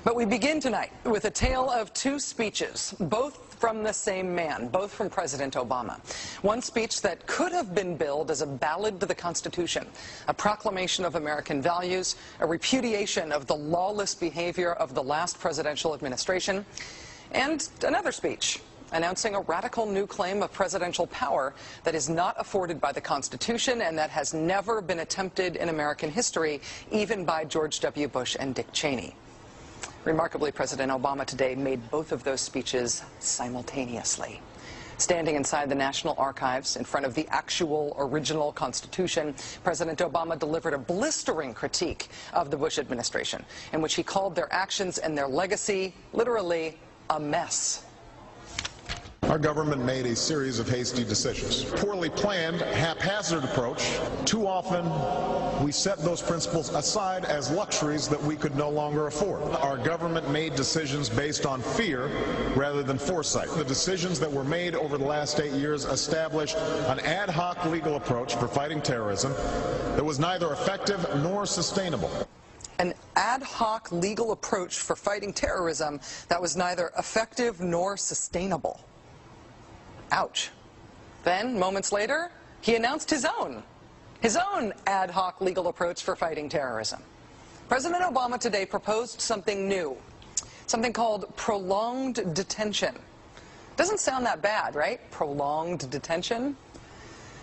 But we begin tonight with a tale of two speeches, both from the same man, both from President Obama. One speech that could have been billed as a ballad to the Constitution, a proclamation of American values, a repudiation of the lawless behavior of the last presidential administration, and another speech announcing a radical new claim of presidential power that is not afforded by the Constitution and that has never been attempted in American history, even by George W. Bush and Dick Cheney. Remarkably, President Obama today made both of those speeches simultaneously. Standing inside the National Archives in front of the actual original Constitution, President Obama delivered a blistering critique of the Bush administration, in which he called their actions and their legacy literally a mess. Our government made a series of hasty decisions. Poorly planned, haphazard approach. Too often, we set those principles aside as luxuries that we could no longer afford. Our government made decisions based on fear rather than foresight. The decisions that were made over the last 8 years established an ad hoc legal approach for fighting terrorism that was neither effective nor sustainable. An ad hoc legal approach for fighting terrorism that was neither effective nor sustainable. Ouch. Then, moments later, he announced his own ad hoc legal approach for fighting terrorism. President Obama today proposed something new, something called prolonged detention. Doesn't sound that bad, right? Prolonged detention.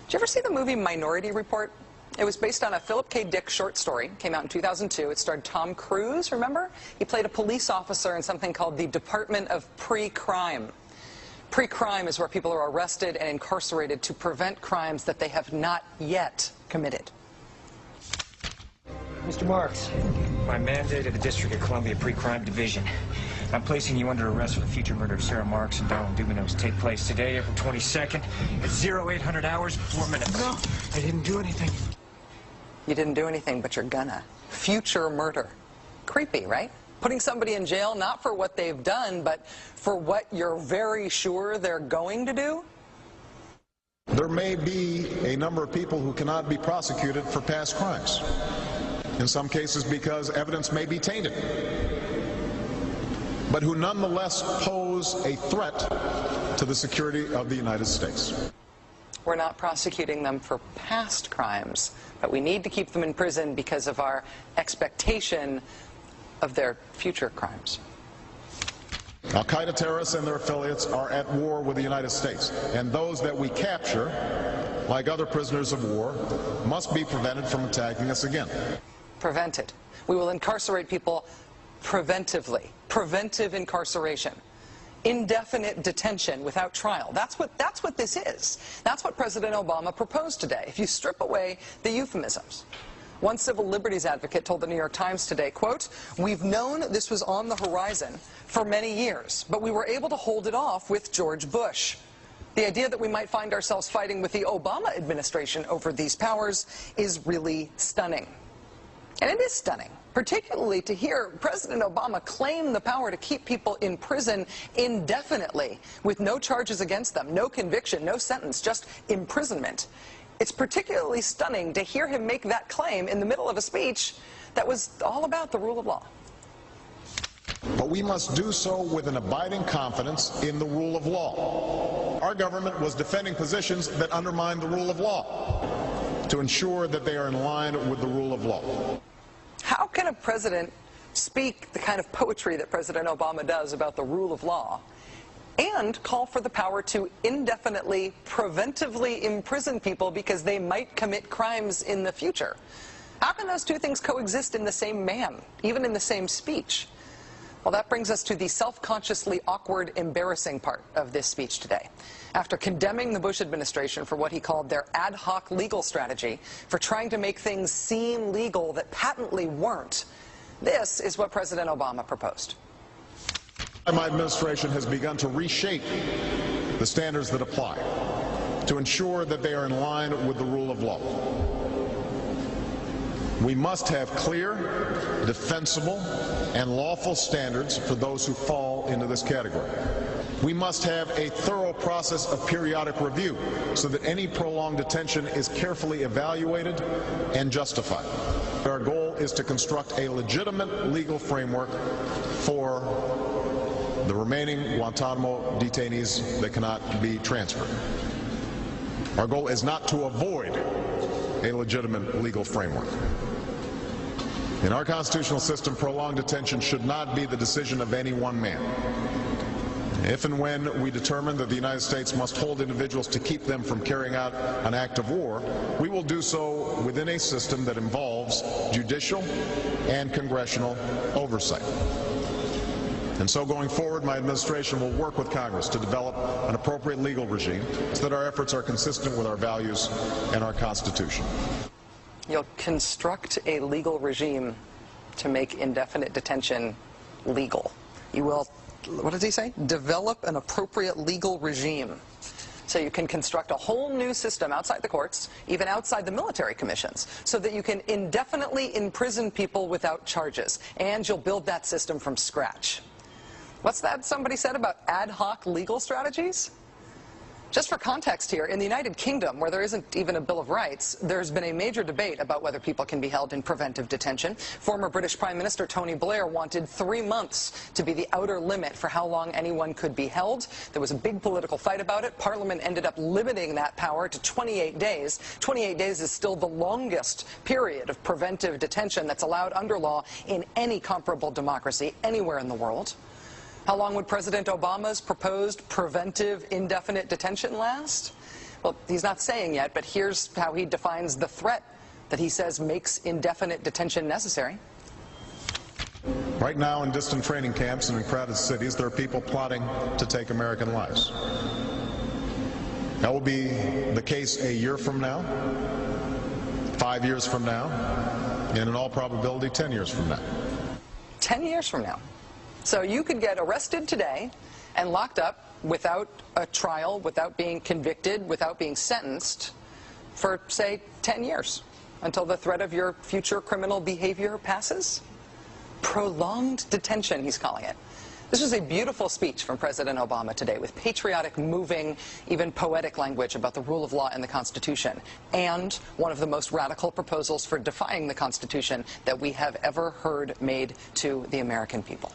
Did you ever see the movie Minority Report? It was based on a Philip K. Dick short story. Came out in 2002. It starred Tom Cruise, remember? He played a police officer in something called the Department of Pre-Crime. Pre-crime is where people are arrested and incarcerated to prevent crimes that they have not yet committed. Mr. Marks, by mandate of the District of Columbia Pre-Crime Division, I'm placing you under arrest for the future murder of Sarah Marks and Donald Dubinos. Take place today, April 22nd, at 0800 hours, 4 minutes. No, I didn't do anything. You didn't do anything, but you're gonna. Future murder. Creepy, right? Putting somebody in jail not for what they've done, but for what you're very sure they're going to do? There may be a number of people who cannot be prosecuted for past crimes. In some cases because evidence may be tainted, but who nonetheless pose a threat to the security of the United States. We're not prosecuting them for past crimes, but we need to keep them in prison because of our expectation of their future crimes. Al-Qaeda terrorists and their affiliates are at war with the United States, and those that we capture, like other prisoners of war, must be prevented from attacking us again. Prevented. We will incarcerate people preventively. Preventive incarceration. Indefinite detention without trial. That's what this is. That's what President Obama proposed today, if you strip away the euphemisms. One civil liberties advocate told the New York Times today, quote, "We've known this was on the horizon for many years, but we were able to hold it off with George Bush. The idea that we might find ourselves fighting with the Obama administration over these powers is really stunning." And it is stunning, particularly to hear President Obama claim the power to keep people in prison indefinitely with no charges against them, no conviction, no sentence, just imprisonment. It's particularly stunning to hear him make that claim in the middle of a speech that was all about the rule of law. But we must do so with an abiding confidence in the rule of law. Our government was defending positions that undermine the rule of law to ensure that they are in line with the rule of law. How can a president speak the kind of poetry that President Obama does about the rule of law and call for the power to indefinitely, preventively imprison people because they might commit crimes in the future? How can those two things coexist in the same man, even in the same speech? Well, that brings us to the self-consciously awkward, embarrassing part of this speech today. After condemning the Bush administration for what he called their ad hoc legal strategy, for trying to make things seem legal that patently weren't, this is what President Obama proposed. My administration has begun to reshape the standards that apply to ensure that they are in line with the rule of law. We must have clear, defensible, and lawful standards for those who fall into this category. We must have a thorough process of periodic review so that any prolonged detention is carefully evaluated and justified. Our goal is to construct a legitimate legal framework for the remaining Guantanamo detainees that cannot be transferred. Our goal is not to avoid a legitimate legal framework. In our constitutional system, prolonged detention should not be the decision of any one man. If and when we determine that the United States must hold individuals to keep them from carrying out an act of war, we will do so within a system that involves judicial and congressional oversight. And so going forward, my administration will work with Congress to develop an appropriate legal regime so that our efforts are consistent with our values and our Constitution. You'll construct a legal regime to make indefinite detention legal. You will, what does he say? Develop an appropriate legal regime. So you can construct a whole new system outside the courts, even outside the military commissions, so that you can indefinitely imprison people without charges. And you'll build that system from scratch. What's that somebody said about ad hoc legal strategies? Just for context here, in the United Kingdom, where there isn't even a Bill of Rights, there's been a major debate about whether people can be held in preventive detention. Former British Prime Minister Tony Blair wanted 3 months to be the outer limit for how long anyone could be held. There was a big political fight about it. Parliament ended up limiting that power to 28 days. 28 days is still the longest period of preventive detention that's allowed under law in any comparable democracy anywhere in the world. How long would President Obama's proposed preventive indefinite detention last? Well, he's not saying yet, but here's how he defines the threat that he says makes indefinite detention necessary. Right now, in distant training camps and in crowded cities, there are people plotting to take American lives. That will be the case a year from now, 5 years from now, and in all probability 10 years from now. 10 years from now. So you could get arrested today and locked up without a trial, without being convicted, without being sentenced for, say, 10 years until the threat of your future criminal behavior passes. Prolonged detention, he's calling it. This was a beautiful speech from President Obama today with patriotic, moving, even poetic language about the rule of law and the Constitution, and one of the most radical proposals for defying the Constitution that we have ever heard made to the American people.